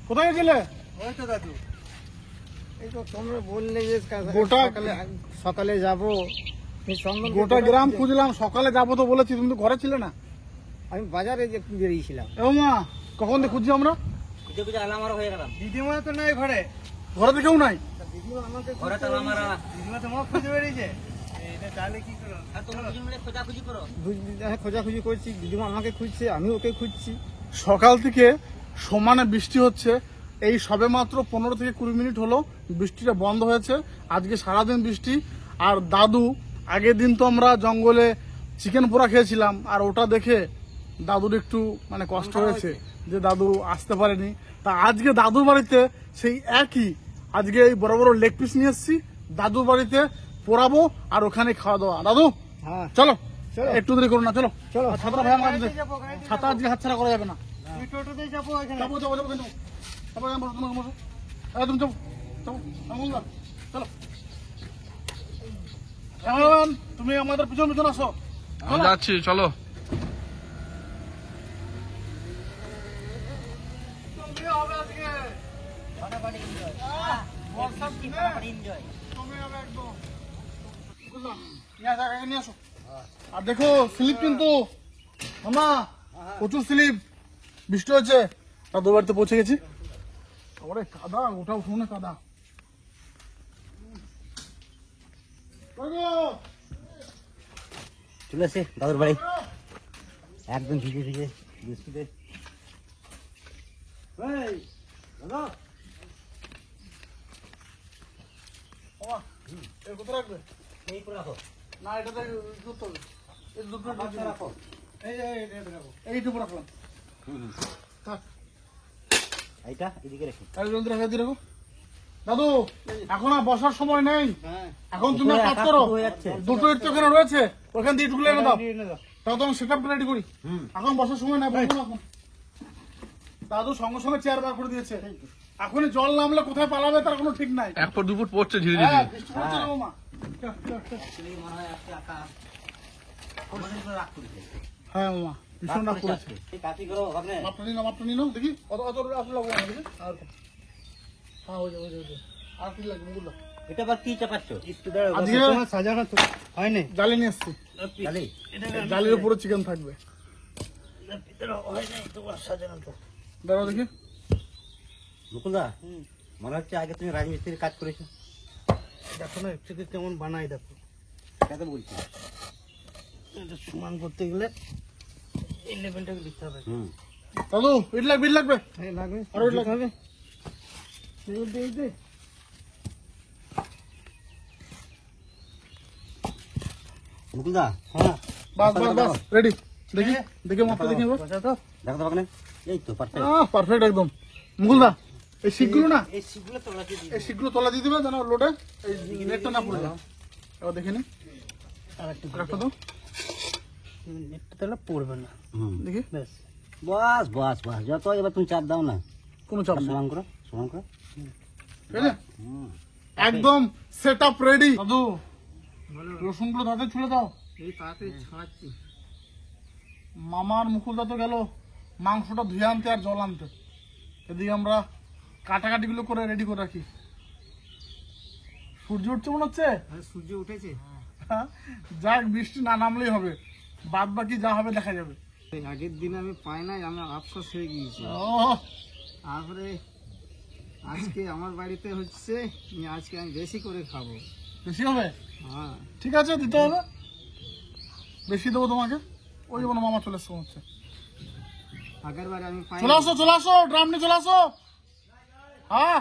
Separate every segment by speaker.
Speaker 1: কোথায় গেছিলে?
Speaker 2: ওই তো দাদু,
Speaker 3: এই তো তোমরা বললে যে
Speaker 1: গোটা
Speaker 3: সকালে যাবো,
Speaker 1: গোটা গ্রাম খুঁজলাম, সকালে যাবো তো বলেছি, তুমি তো ঘরে ছিলে না।
Speaker 3: আমি বাজারে যে বেরিয়েছিলাম।
Speaker 1: ও মা, কখন দিয়ে খুঁজছি আমরা?
Speaker 2: খুঁজে খুঁজে আলামারা হয়ে গেলাম। দিদিমা তো নাই ঘরে,
Speaker 1: ঘরে তো কেউ নাই।
Speaker 3: দিদিমা আমাকে
Speaker 2: ঘরে তো আলামারা। দিদিমা তো মুখ খুঁজে বেরিয়েছে। এটা তাহলে কি করো? আর তোমরা দুজন মিলে খোঁজাখুঁজি করো।
Speaker 3: খোঁজাখুঁজি করছি, দিদিমা আমাকে খুঁজছে, আমি ওকে খুঁজছি।
Speaker 1: সকাল থেকে সমানে বৃষ্টি হচ্ছে, এই সবে মাত্র 15 থেকে 20 মিনিট হলো বৃষ্টিটা বন্ধ হয়েছে। আজকে সারাদিন বৃষ্টি। আর দাদু, আগের দিন তো আমরা জঙ্গলে চিকেন পোড়া খেয়েছিলাম, আর ওটা দেখে দাদুর একটু মানে কষ্ট হয়েছে যে দাদু আসতে পারেনি। তা আজকে দাদুর বাড়িতে সেই একই, আজকে এই বড় বড় লেগ পিস নিয়ে এসেছি, দাদুর বাড়িতে পোড়াবো আর ওখানে খাওয়া দাওয়া। দাদু
Speaker 3: হ্যাঁ,
Speaker 1: চলো,
Speaker 3: চলো।
Speaker 1: একটু দেরি করো না, চলো
Speaker 3: চলো।
Speaker 1: আর ছাতাটা ভাই আমার কাছে দে। ছাতা আজকে হাতছাড়া করা যাবে না।
Speaker 2: তুই টোটোতেই যাবো এখানে।
Speaker 1: যাবো যাবো যাবো, কিন্তু তারপরে আমি বসো, তোমাকে বসো। তুমি যাবো যাবো, আমি বললাম চলো। ক্যামেরাম্যান, তুমি আমাদের পিছন পিছন আসো।
Speaker 4: আমি যাচ্ছি, চলো।
Speaker 2: ফাটাফাটি এনজয়।
Speaker 1: বর্ষার দিনে
Speaker 2: ফাটাফাটি এনজয়।
Speaker 1: তুমি হবে একদম। বুঝলাম, নিয়ে আসো, আগে নিয়ে আসো। আর দেখো স্লিপ কিন্তু মামা, প্রচুর স্লিপ, বৃষ্টি হয়েছে। দাদুর বাড়িতে পৌঁছে গেছি। ওরে কাদা, ওটা উঠোনে কাদা।
Speaker 2: চলে এসে দাদুর বাড়ি, একদম ভিজে ভিজে বৃষ্টিতে।
Speaker 1: মামা, এর কোথায় রাখবে?
Speaker 2: এই করে রাখো।
Speaker 1: না, এটাতে দুটো হবে। এই দুটো
Speaker 2: রাখো।
Speaker 1: এইটুকু রাখলাম। থাক,
Speaker 2: এইটা এদিকে রেখো।
Speaker 1: একজন রেখে রাখো। দাদু, এখন আর বসার সময় নেই।
Speaker 3: হ্যাঁ,
Speaker 1: এখন তুমি এক কাজ করো,
Speaker 2: হয়ে যাচ্ছে।
Speaker 1: দুটো ইট তো ওখানে রয়েছে, ওখান দিয়ে ইটগুলো এনে দাও। তাও তো আমি সেট আপ রেডি করি। এখন বসার সময় নাই, বসবো না এখন। দাদু সঙ্গে সঙ্গে চেয়ার বার করে দিয়েছে। এখনই জল নামলে কোথায় পালাবে তার কোনো ঠিক নাই।
Speaker 4: 1 ফুট 2 ফুট পড়ছে ধীরে
Speaker 1: হ্যাঁ,
Speaker 4: ধীরে।
Speaker 1: বৃষ্টি পড়ছে রে মামা।
Speaker 2: তুমি মনে হয় আজকে আঁকা অনেকদিন ধরে রাগ করেছে।
Speaker 1: হ্যাঁ মামা, ভীষণ রাগ করেছে।
Speaker 2: এই কাটি করো আপনি।
Speaker 1: মাপটা নিয়ে নাও, দেখি অত অত আসলে লাগবে না, দেখি। আর হ্যাঁ, হয়ে যাবে, আর কি লাগবে বললো।
Speaker 2: এটা আবার কি চাপাচ্ছ?
Speaker 3: একটু দাঁড়াও,
Speaker 1: আজকে
Speaker 3: তোমার সাজানো তো হয়নি।
Speaker 1: জালি নিয়ে এসছি,
Speaker 2: জালি?
Speaker 1: জালির উপরে চিকেন থাকবে। দাঁড়াও দেখি।
Speaker 2: মুকুলদা, মনে হচ্ছে আগে তুমি রাজমিস্ত্রির কাজ করেছো।
Speaker 3: দেখো না একটু কেমন বানাই, দেখো।
Speaker 2: সেটা তো বলছি।
Speaker 3: এটা সমান করতে গেলে এই লেভেলটাকে দিতে হবে।
Speaker 1: দাদু, ইট লাগবে, ইট লাগবে।
Speaker 3: হ্যাঁ, লাগবে।
Speaker 1: আরো ইট লাগবে।
Speaker 3: হবে। এই দে।
Speaker 2: মুকুলদা,
Speaker 3: হ্যাঁ,
Speaker 1: বাস বাস বাস, রেডি। দেখি দেখি মাপটা দেখি এবার।
Speaker 3: বসা তো।
Speaker 2: দেখো তো ওখানে। এই তো পারফেক্ট।
Speaker 1: পারফেক্ট একদম। মুকুলদা, এই শিকগুলো না,
Speaker 3: এই শিখগুলো তোলা দিয়ে দিই।
Speaker 1: এই শিকগুলো তলা দিয়ে দিবে যেন লোডে এই নেটটা না পড়ে যায়। এবার দেখে নি,
Speaker 3: আর একটু
Speaker 1: একটা তো
Speaker 3: নেটটা তাহলে পড়বে না।
Speaker 1: দেখি।
Speaker 3: ব্যাস।
Speaker 2: বাস বাস বাস, যত এবার তুমি চাপ দাও না।
Speaker 1: কোনো চাপ নেই,
Speaker 2: সমান করো, সমান করো।
Speaker 1: ঠিক আছে? একদম সেট আপ রেডি। দাদু, রসুনগুলো দাঁতে ছুলে দাও।
Speaker 3: এই তাড়াতাড়ি ছাড়াচ্ছি।
Speaker 1: মামার মুকুলদা তো গেল মাংসটা ধুয়ে আনতে আর জল আনতে। এদিকে আমরা কাটাকাটি গুলো করে রেডি করে রাখি। সূর্য উঠছে মনে হচ্ছে।
Speaker 3: আর সূর্য উঠেছে।
Speaker 1: যাক, বৃষ্টি না নামলেই হবে, বাদ বাকি যা হবে দেখা যাবে।
Speaker 3: এই আগের দিন আমি পাই নাই, আমি আফসোস হয়ে গিয়েছি।
Speaker 1: ও,
Speaker 3: তারপরে আজকে আমার বাড়িতে হচ্ছে, আজকে আমি বেশি করে খাবো।
Speaker 1: বেশি হবে?
Speaker 3: হ্যাঁ,
Speaker 1: ঠিক আছে, দিতে হবে। বেশি দেবো তোমাকে। ওই যেমন মামা চলে এসছে মনে হচ্ছে।
Speaker 3: আগের বারে আমি পাই।
Speaker 1: চলে আসো, ড্রাম নিয়ে চলে আসো। হ্যাঁ,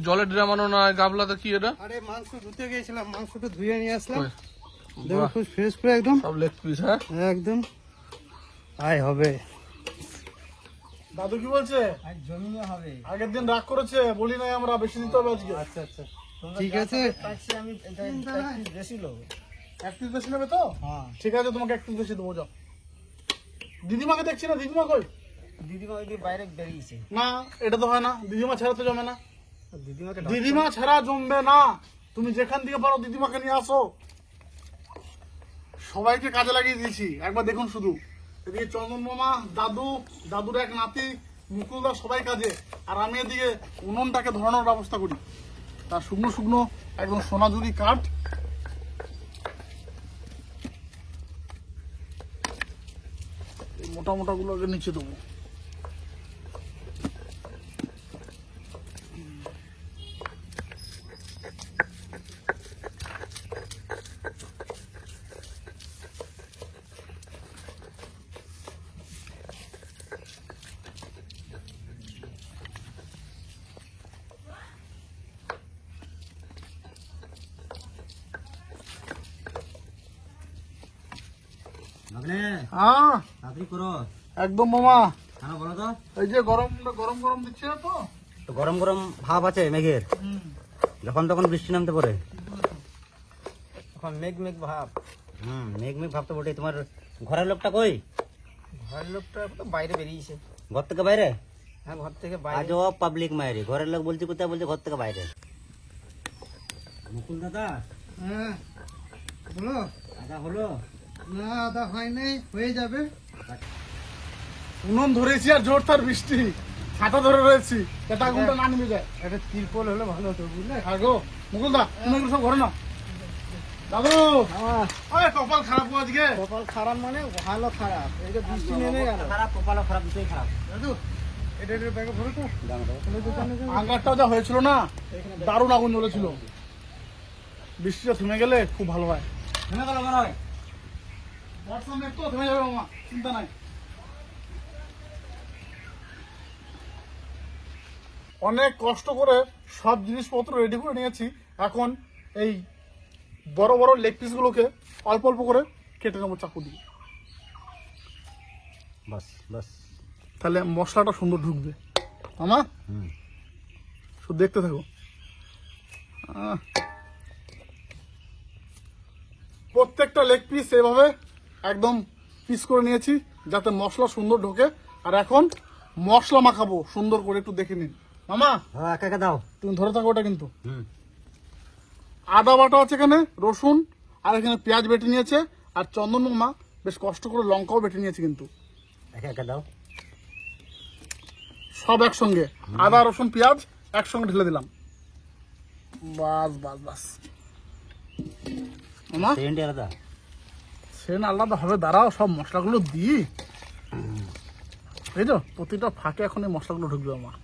Speaker 4: জলের ড্রাম আনো না, গাবলাতে কি এটা?
Speaker 3: আরে মাংস ধুতে গিয়েছিলাম, মাংসটা ধুয়ে নিয়ে আসলাম।
Speaker 4: ওই,
Speaker 3: দেখো
Speaker 4: বাহ,
Speaker 3: খুব ফ্রেশ করে একদম।
Speaker 4: সব লেগ পিস। হ্যাঁ,
Speaker 3: একদম আয় হবে।
Speaker 1: দাদু কি বলছে?
Speaker 3: আজ জমিয়ে হবে।
Speaker 1: আগের দিন রাগ করেছে, বলি নাই আমরা, বেশি দিতে হবে আজকে।
Speaker 3: আচ্ছা আচ্ছা, ঠিক আছে। আমি বেশি লোক।
Speaker 1: 1 পিস বেশি নেবে তো?
Speaker 3: হ্যাঁ,
Speaker 1: ঠিক আছে, তোমাকে 1 পিস বেশি দেবো, যাও। দিদিমাকে দেখছি না, দিদিমা কই?
Speaker 3: দিদিমা ওই বাইরে বেরিয়েছে।
Speaker 1: না, এটা তো হয় না, দিদিমা ছাড়া তো জমে না।
Speaker 3: দিদিমাকে
Speaker 1: দিদিমা ছাড়া জমবে না। তুমি যেখান থেকে পারো দিদিমাকে নিয়ে আসো। সবাইকে কাজে লাগিয়ে দিয়েছি, একবার দেখুন শুধু। এদিকে চন্দন মামা, দাদু, দাদুর এক নাতি, মুকুলদা সবাই কাজে। আর আমি এদিকে উনুনটাকে ধরানোর ব্যবস্থা করি। তার শুকনো শুকনো একদম সোনাঝুরি কাঠ। এই মোটা মোটা গুলোকে নিচে দেবো। হ্যাঁ
Speaker 2: তাড়াতাড়ি করো,
Speaker 1: একদম মামা।
Speaker 2: হ্যাঁ বলো তো।
Speaker 1: এই যে গরম গরম গরম দিচ্ছে না তো?
Speaker 2: তো গরম গরম ভাব আছে মেঘের, যখন তখন বৃষ্টি নামতে পারে।
Speaker 3: এখন মেঘ মেঘ ভাব।
Speaker 2: মেঘ মেঘ ভাব তো বটে। তোমার ঘরের লোকটা কই?
Speaker 3: ঘরের লোকটা তো বাইরে বেরিয়েছে।
Speaker 2: ঘর থেকে বাইরে?
Speaker 3: হ্যাঁ, ঘর থেকে বাইরে।
Speaker 2: আজও পাবলিক মায়েরি। ঘরের লোক বলছি কোথায়, বলছে ঘর থেকে বাইরে। মুকুল দাদা,
Speaker 3: হ্যাঁ বলো।
Speaker 2: দাদা হলো?
Speaker 3: না, আদা হয় নাই, হয়ে যাবে।
Speaker 1: উনুন ধরেছি আর জোর তার বৃষ্টি, ছাতা ধরে রয়েছি, এটা আগুনটা না নেমে যায়।
Speaker 3: একটা তিরপল হলে ভালো হতো, বুঝলে?
Speaker 1: আগো মুকুলদা, তুমি এগুলো সব ঘরে না। দাদু, আরে কপাল খারাপ গো আজকে।
Speaker 3: কপাল খারাপ মানে ভালো খারাপ। এই যে বৃষ্টি নেমে গেল।
Speaker 2: খারাপ, কপালও খারাপ, দুটোই খারাপ।
Speaker 1: দাদু,
Speaker 3: এটা ব্যাগে ভরে তো।
Speaker 2: দাম দাও।
Speaker 1: আঙ্গারটাও যা হয়েছিল না, দারুণ আগুন জ্বলেছিল। বৃষ্টিটা থেমে গেলে খুব ভালো হয়।
Speaker 2: শুনে গেল মনে হয়।
Speaker 1: বর্ষা মেঘ তো থেমে যাবে মামা, চিন্তা নাই। অনেক কষ্ট করে সব জিনিসপত্র রেডি করে নিয়েছি। এখন এই বড় বড় লেগ পিস গুলোকে অল্প অল্প করে কেটে নেবো চাকু দিয়ে।
Speaker 2: বাস বাস।
Speaker 1: তাহলে মশলাটা সুন্দর ঢুকবে। মামা শুধু দেখতে থাকো। প্রত্যেকটা লেগ পিস এভাবে একদম পিস করে নিয়েছি যাতে মশলা সুন্দর ঢোকে। আর এখন মশলা মাখাবো সুন্দর করে, একটু দেখে নিন। মামা
Speaker 2: হ্যাঁ, একা একা দাও।
Speaker 1: তুমি ধরে থাকো ওটা কিন্তু। আদা বাটা আছে এখানে, রসুন, আর এখানে পেঁয়াজ বেটে নিয়েছে। আর চন্দন মামা বেশ কষ্ট করে লঙ্কাও বেটে নিয়েছে কিন্তু।
Speaker 2: একা একা দাও।
Speaker 1: সব একসঙ্গে আদা রসুন পেঁয়াজ একসঙ্গে ঢেলে দিলাম। বাস বাস বাস মামা,
Speaker 2: সেন্ট আলাদা।
Speaker 1: সেন আলাদা হবে। দাঁড়াও, সব মশলাগুলো দিই। এই তো প্রতিটা ফাঁকে এখন এই মশলাগুলো ঢুকবে আমার।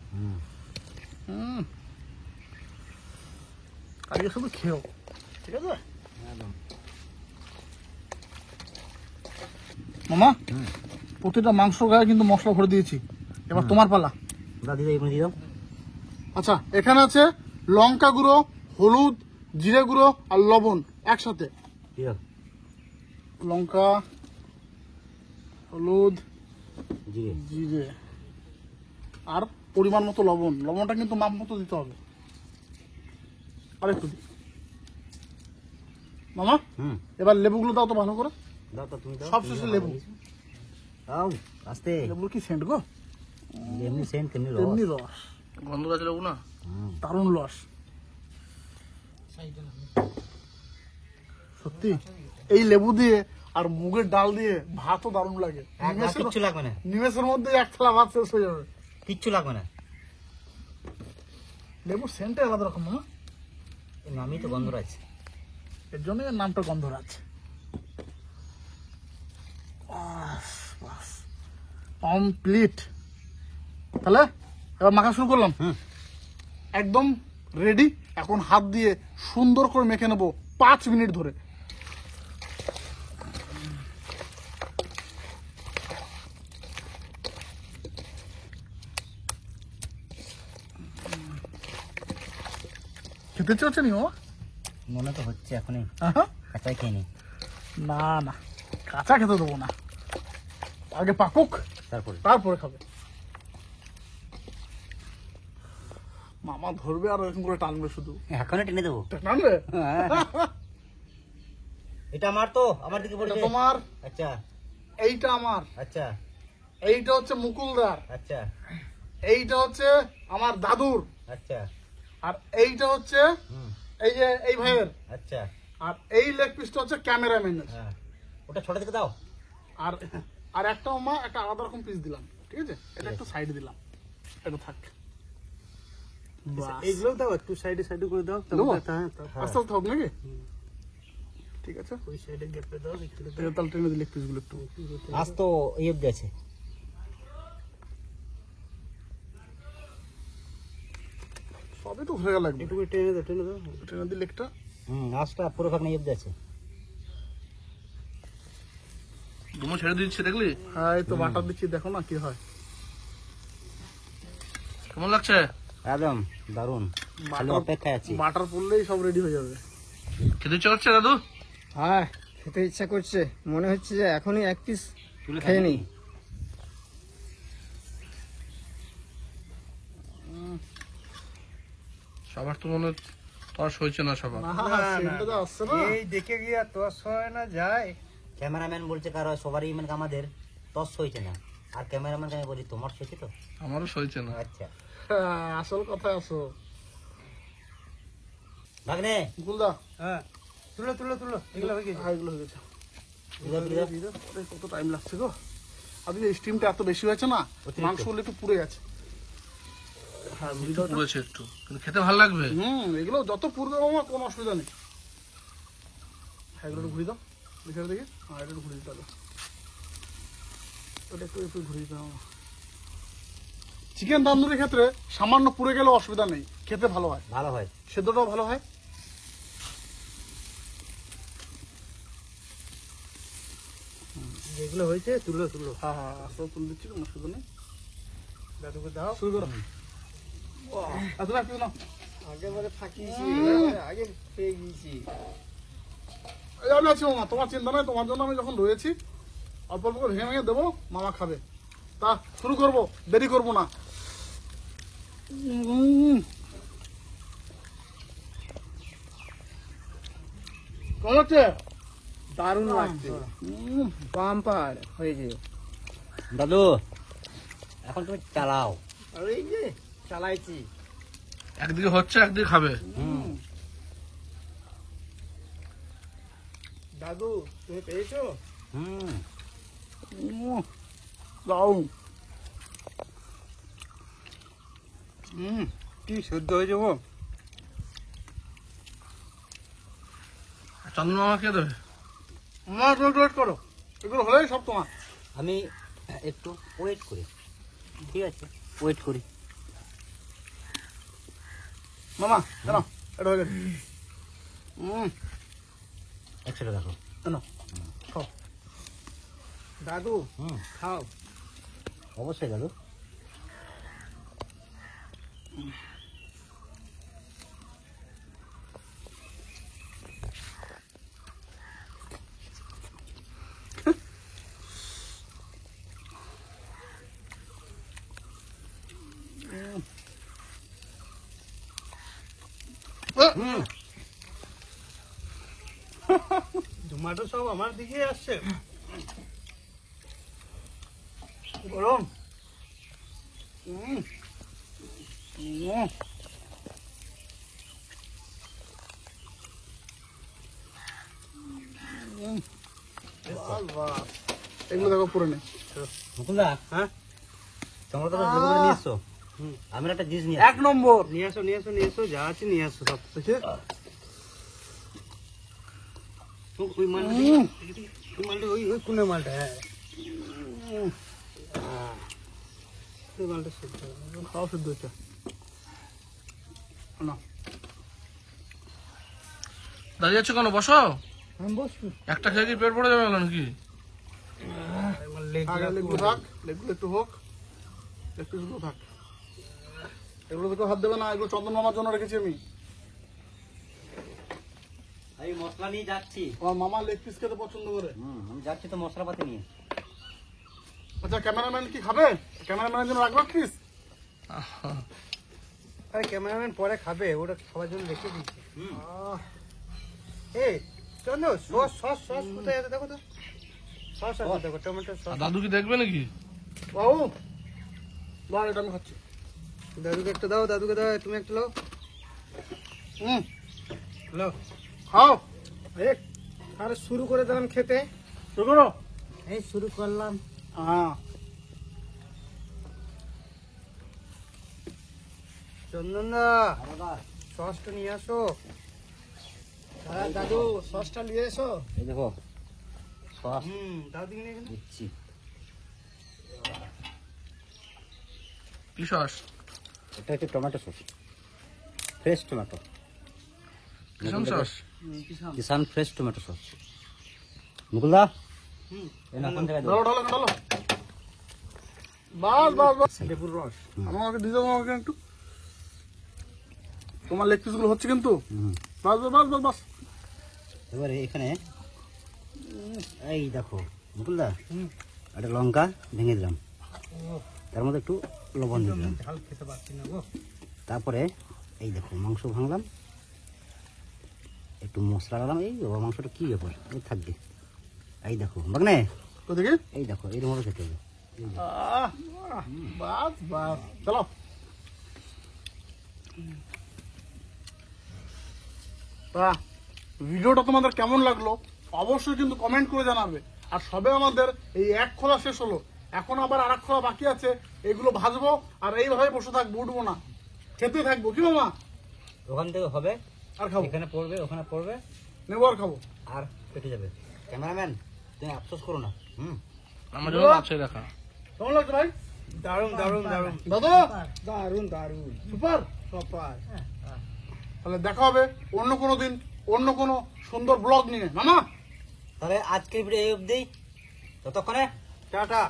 Speaker 1: আজকে শুধু খেয়েও, ঠিক আছে মামা? প্রতিটা মাংস গায়ে কিন্তু মশলা ভরে দিয়েছি। এবার তোমার পালা।
Speaker 2: দাদি দাও, এখানে দিয়ে দাও।
Speaker 1: আচ্ছা, এখানে আছে লঙ্কা গুঁড়ো, হলুদ, জিরে গুঁড়ো আর লবণ একসাথে।
Speaker 2: দিয়ে দাও।
Speaker 1: লঙ্কা, হলুদ,
Speaker 2: জিরে।
Speaker 1: জিরে আর পরিমাণ মতো লবণ। লবণটা কিন্তু মাপ মতো দিতে হবে। আর একটু দিই মামা। এবার লেবুগুলো দাও তো ভালো করে।
Speaker 2: দাও তো, তুমি দাও।
Speaker 1: সব শেষে লেবু।
Speaker 2: দাও আস্তে।
Speaker 1: লেবুর কি সেন্ট গো?
Speaker 2: এমনি সেন্ট, তেমনি রস।
Speaker 1: এমনি রস,
Speaker 4: গন্ধ গাছ লেবু না?
Speaker 1: দারুণ রস সত্যি। এই লেবু দিয়ে আর মুগের ডাল দিয়ে ভাতও দারুণ লাগে।
Speaker 2: কিচ্ছু লাগবে না,
Speaker 1: নিমেষের মধ্যে এক থালা ভাত শেষ হয়ে যাবে।
Speaker 2: কিচ্ছু লাগবে না।
Speaker 1: লেবুর সেন্টটা আলাদা রকম মামা।
Speaker 2: আমি তো গন্ধরাজ।
Speaker 1: এর জন্য এর নামটা গন্ধরাজ। কমপ্লিট। তাহলে এবার মাখা শুরু করলাম। একদম রেডি। এখন হাত দিয়ে সুন্দর করে মেখে নেবো 5 মিনিট ধরে। খেতে চাচ্ছে নি মামা?
Speaker 2: মনে তো হচ্ছে এখনই।
Speaker 1: আহা,
Speaker 2: কাঁচাই খেয়ে নি।
Speaker 1: না না, কাঁচা খেতে দেবো না, আগে পাকুক
Speaker 2: তারপরে
Speaker 1: তারপরে খাবে। মামা ধরবে আর এরকম করে টানবে, শুধু
Speaker 2: এখনই টেনে দেবো।
Speaker 1: টানবে।
Speaker 2: এটা আমার তো, আমার দিকে
Speaker 1: এটা
Speaker 2: বলছে।
Speaker 1: তোমার,
Speaker 2: আচ্ছা
Speaker 1: এইটা আমার,
Speaker 2: আচ্ছা
Speaker 1: এইটা হচ্ছে মুকুলদার,
Speaker 2: আচ্ছা
Speaker 1: এইটা হচ্ছে আমার দাদুর,
Speaker 2: আচ্ছা
Speaker 1: আর এইটা হচ্ছে এই যে এই ভাইয়ের,
Speaker 2: আচ্ছা।
Speaker 1: আর এই লেগ পিসটা হচ্ছে ক্যামেরাম্যানের।
Speaker 2: হ্যাঁ, ওটা ছোট থেকে দাও।
Speaker 1: আর আর একটা মামা একটা আলাদা রকম পিস দিলাম, ঠিক আছে? এটা একটু সাইড দিলাম, এটা থাক।
Speaker 2: এইগুলো দাও একটু সাইডে সাইডে করে দাও,
Speaker 1: দেবো?
Speaker 2: হ্যাঁ
Speaker 1: আস্তে আস্তে হবে নাকি? ঠিক আছে,
Speaker 2: ওই সাইডে গ্যাপে দাও একটু।
Speaker 1: এটা তাহলে টেনে দিলে পিসগুলো একটু।
Speaker 3: আজ তো এই অব্দি আছে।
Speaker 1: সবই তো হয়ে লাগবে,
Speaker 2: একটু টেনে দাও, টেনে দাও।
Speaker 1: টেনে দিলে একটা।
Speaker 3: আজটা পুরো ভাগ এই অব্দি আছে।
Speaker 4: দুমো ছেড়ে দিচ্ছে দেখলি
Speaker 1: হ্যাঁ, এই তো বাটার দিচ্ছি, দেখো না কি হয়।
Speaker 4: কেমন লাগছে?
Speaker 3: একদম দারুণ, খালি অপেক্ষায় আছি।
Speaker 1: বাটার পড়লেই সব রেডি হয়ে যাবে।
Speaker 4: খেতে ইচ্ছে করছে দাদু?
Speaker 5: হ্যাঁ, খেতে ইচ্ছা করছে, মনে হচ্ছে যে এখনই এক পিস
Speaker 3: তুলে
Speaker 5: খেয়ে নিই।
Speaker 4: সবার তো মনে তস হয়েছে না সবার।
Speaker 1: সেটা তো আসছে না।
Speaker 2: এই দেখে গিয়া তোর হয় না যায়।
Speaker 3: ক্যামেরাম্যান বলছে কারো সবারই মানে আমাদের টস হয়েছে না, আর ক্যামেরাম্যানকে আমি বলি তোমার হয়েছে তো।
Speaker 4: আমারও সইছে না।
Speaker 3: আচ্ছা
Speaker 1: হ্যাঁ, আসল কথা আসো।
Speaker 3: ভাগ্নে,
Speaker 1: গুলদা,
Speaker 2: হ্যাঁ, তুলো তুলো তুলো, এগুলো হয়ে গেছে।
Speaker 1: হ্যাঁ, এগুলো হয়ে গেছে।
Speaker 3: দিদা দিদা
Speaker 1: আরে, কত টাইম লাগছে গো। আজকে স্টিমটা এত বেশি হয়েছে না,
Speaker 3: অতিরিক্ত।
Speaker 1: মাংসগুলো একটু পুড়ে গেছে। হ্যাঁ, বুঝি দাও।
Speaker 4: পুড়েছে একটু, কিন্তু খেতে ভালো লাগবে।
Speaker 1: এগুলো যত পুড়বে আমার কোনো অসুবিধা নেই। হ্যাঁ, এগুলো একটু ঘুরি দাও, দেখে দেখি। হ্যাঁ, এটা একটু ঘুরি দিতে হবে। ওটা একটু একটু ঘুরি দিতে হবে। চিকেন তন্দুরির ক্ষেত্রে সামান্য পুড়ে গেলে অসুবিধা নেই, খেতে ভালো হয়,
Speaker 3: ভালো হয়।
Speaker 1: সেদ্ধটাও ভালো হয়।
Speaker 2: যেগুলো হয়েছে তুলো তুলো।
Speaker 1: হ্যাঁ হ্যাঁ, আস্তে তুলে দিচ্ছি, কোনো অসুবিধা নেই।
Speaker 2: দাদুকে দাও।
Speaker 1: শুরু করো। আচ্ছা, রাখি নাও।
Speaker 5: আগেবারে ফাঁকিয়েছি, আগে পেয়ে গিয়েছি।
Speaker 1: এই আমি আছি মামা, তোমার চিন্তা নাই, তোমার জন্য আমি যখন রয়েছি অল্প অল্প করে ভেঙে ভেঙে দেবো, মামা খাবে। তা শুরু করবো, দেরি করবো না। কেমন হচ্ছে?
Speaker 5: দারুণ লাগছে, বাম্পার হয়েছে।
Speaker 3: দাদু এখন তুমি চালাও।
Speaker 5: আর এই যে চালাইছি,
Speaker 4: একদিকে হচ্ছে, একদিকে খাবে।
Speaker 5: দাদু তুমি পেয়েছো?
Speaker 1: দারুণ।
Speaker 2: কি সহ্য হয়ে যাবো।
Speaker 4: চন্দন মামা কে দেবে?
Speaker 1: মামা, তুমি একটু wait করো, এগুলো হলেই সব তোমার।
Speaker 3: আমি একটু ওয়েট করি, ঠিক আছে? ওয়েট করি।
Speaker 1: মামা জানো, এটা হয়ে গেছে।
Speaker 3: একসাথে রাখো।
Speaker 1: জানো, খাও।
Speaker 5: দাদু খাও।
Speaker 3: অবশ্যই দাদু।
Speaker 2: টমেটো সব আমার দিকে আসছে।
Speaker 1: গরম। এগুলো দেখো পুরো নেই।
Speaker 3: মুকুলদা,
Speaker 2: হ্যাঁ,
Speaker 3: তোমরা তো যেগুলো নিয়ে এসছো, আমি একটা জিনিস নিয়ে
Speaker 1: এক নম্বর।
Speaker 2: নিয়ে আসো নিয়ে আসো নিয়ে আসো, যা আছে নিয়ে আসো সব।
Speaker 1: দেখে
Speaker 2: ওই মালটা ওই মালটা ওই ওই কোনে মালটা। হ্যাঁ, ওই মালটা সেদ্ধ হবে।
Speaker 1: খাওয়া সিদ্ধ হচ্ছে না।
Speaker 4: দাঁড়িয়ে আছো কেন? বসো।
Speaker 5: আমি বসবো।
Speaker 4: একটা খেয়ে কি পেট পড়ে যাবে নাকি?
Speaker 2: আমার লেগ
Speaker 1: আগে লেগুলো থাক, লেগুলো একটু হোক, লেগ পিসগুলো থাক। এগুলো তো হাত দেবে না, এগুলো চন্দন মামার জন্য রেখেছি আমি।
Speaker 3: আমি মশলা নিয়ে যাচ্ছি।
Speaker 1: আমার মামা লেগ পিস খেতে পছন্দ করে।
Speaker 3: আমি যাচ্ছি তো মশলাপাতি নিয়ে।
Speaker 1: আচ্ছা, ক্যামেরাম্যান কি খাবে? ক্যামেরাম্যানের জন্য রাখবো পিস?
Speaker 2: আরে ক্যামেরাম্যান পরে খাবে, ওটা খাওয়ার জন্য রেখে দিচ্ছি। এই চলো, সস সস সস কোথায় আছে দেখো তো। সস আছে দেখো, টমেটো সস।
Speaker 4: আর দাদু কি দেখবে নাকি?
Speaker 1: বাবু, দাঁড়া, এটা আমি খাচ্ছি।
Speaker 2: দাদুকে একটা দাও, দাদুকে দাও, তুমি একটা নাও। নাও,
Speaker 1: খাও,
Speaker 5: আরে শুরু করে দিলাম খেতে।
Speaker 1: শুরু করো।
Speaker 5: এই শুরু করলাম।
Speaker 1: হ্যাঁ
Speaker 5: চন্দনদা সসটা নিয়ে আসো। হ্যাঁ দাদু সসটা নিয়ে এসো।
Speaker 3: এই দেখো সস
Speaker 5: দাদু দিকে নিয়ে
Speaker 3: দিচ্ছি।
Speaker 4: কি সস?
Speaker 3: এটা হচ্ছে টমেটো সস, ফ্রেশ টমেটো,
Speaker 4: কিষান সস?
Speaker 3: কিষান ফ্রেশ টমেটো সস। মুকুলদা এই না কোন জায়গায় দেবো?
Speaker 1: ঢালো ঢালো ঢালো বাস বাস বাস
Speaker 5: লেবুর রস।
Speaker 1: আমাকে দিয়ে দেবো আমাকে একটু। তোমার লেগ পিস গুলো হচ্ছে কিন্তু
Speaker 3: হুম।
Speaker 1: বাস বাস বাস বাস বাস
Speaker 3: এবারে এখানে এই দেখো মুকুলদা, একটা লঙ্কা ভেঙে দিলাম, তার মধ্যে একটু লবণ দিলাম,
Speaker 5: ঝাল খেতে পারছি না গো।
Speaker 3: তারপরে এই দেখো মাংস ভাঙলাম, একটু মশলা লাগালাম। এই বাবা মাংসটা কি ব্যাপার, এই থাকবে। এই দেখো বাগনে,
Speaker 1: তো দেখি
Speaker 3: এই দেখো এরকম ভাবে খেতে হবে।
Speaker 1: বাস বাস চলো। ভিডিওটা তোমাদের কেমন লাগলো অবশ্যই কিন্তু কমেন্ট করে জানাবে। আর সবে আমাদের এই এক খোলা শেষ হলো, এখন আবার আর এক খোলা বাকি আছে। এগুলো ভাজবো আর এইভাবে বসে থাকবো, উঠবো না, খেতে থাকবো। কি মামা?
Speaker 3: ওখান থেকে হবে,
Speaker 1: আর খাবো,
Speaker 3: এখানে পড়বে, ওখানে পড়বে,
Speaker 1: নেবো আর খাবো।
Speaker 3: আর কেটে যাবে। ক্যামেরাম্যান তুমি আফসোস করো না।
Speaker 4: আমার জন্য আছে দেখা।
Speaker 1: কেমন লাগছে ভাই?
Speaker 5: দারুণ দারুণ দারুণ
Speaker 1: দাদা
Speaker 5: দারুণ দারুণ
Speaker 1: সুপার।
Speaker 5: সপার।
Speaker 1: তাহলে দেখা হবে অন্য কোনো দিন অন্য কোনো সুন্দর ব্লগ নিয়ে। মামা
Speaker 3: তাহলে আজকের ভিডিও এই অবধি, ততক্ষণে
Speaker 5: টাটা।